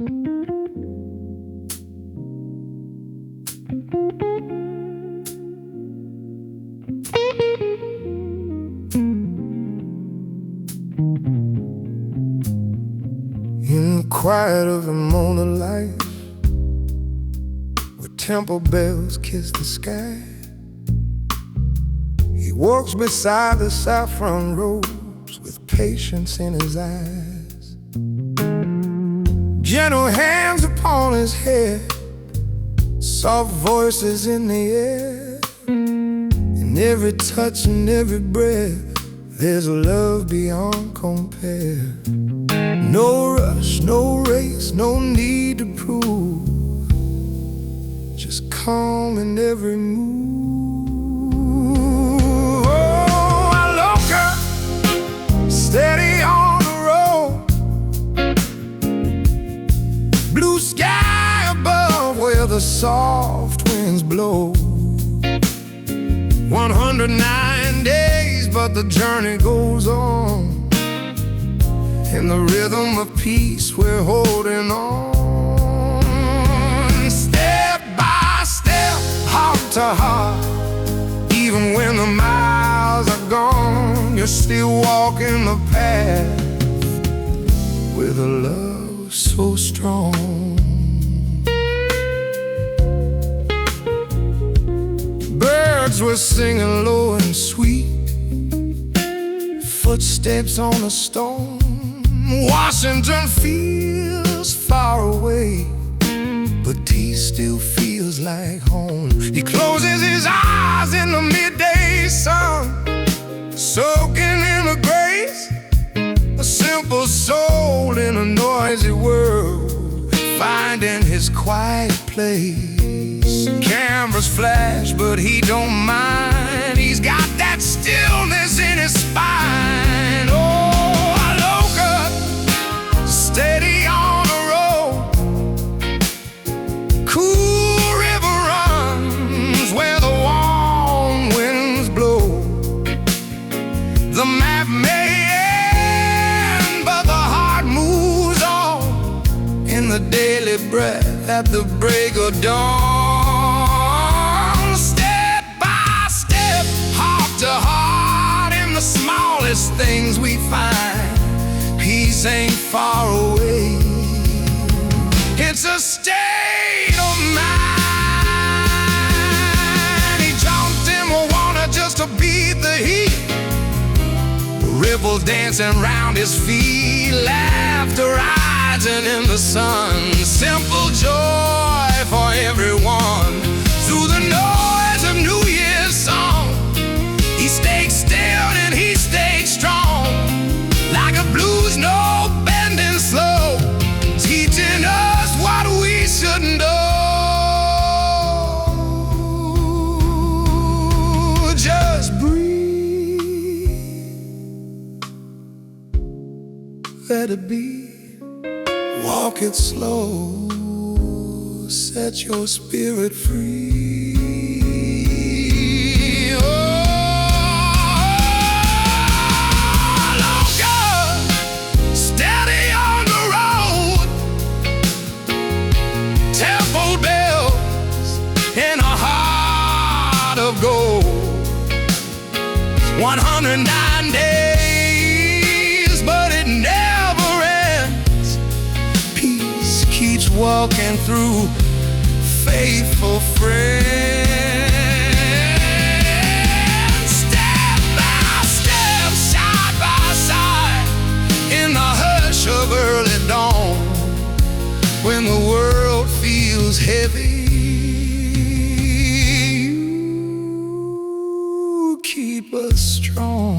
In the quiet of a morning light, where temple bells kiss the sky, he walks beside the saffron rose with patience in his eyes. Gentle hands upon his head, soft voices in the air. In every touch and every breath, there's a love beyond compare. No rush, no race, no need to prove, just calm in every move. Oh, Aloka, steady on the road. Blue sky above where the soft winds blow. 109 days, but the journey goes on. In the rhythm of peace, we're holding on. Step by step, heart to heart. Even when the miles are gone, you're still walking the path with a love so strong. Birds were singing low and sweet, footsteps on a stone. Washington feels far away, but he still feels like home. He closes his eyes in the midday sun, soaking in the grace. A simple soul in a noisy world, finding his quiet place. Cameras flash, but he don't mind. He's got that stillness in his spine. Oh, steady on the road, cool river runs where the warm winds blow. The map may end, but the heart moves on. In the daily breath at the break of dawn. Step by step, heart to heart, in the smallest things we find. Peace ain't far away, it's a state of mind. He jumped in Moana just to beat the heat, ripples dancing round his feet, laughter rising in the sun. Simple joy for everyone. Through the noise of New Year's song, he stayed still and he stayed strong. Like a blues note bending slow, teaching us what we should know. Just breathe, let it be. Walk it slow, set your spirit free. Go 109 days, but it never ends. Peace keeps walking through faithful friends. Step by step, side by side, in the hush of early dawn, when the world feels heavy, keep us strong.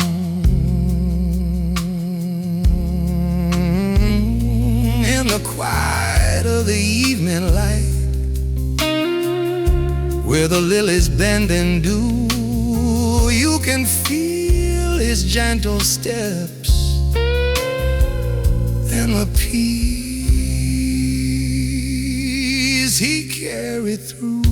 In the quiet of the evening light, where the lilies bend and dew, you can feel his gentle steps and the peace he carried through.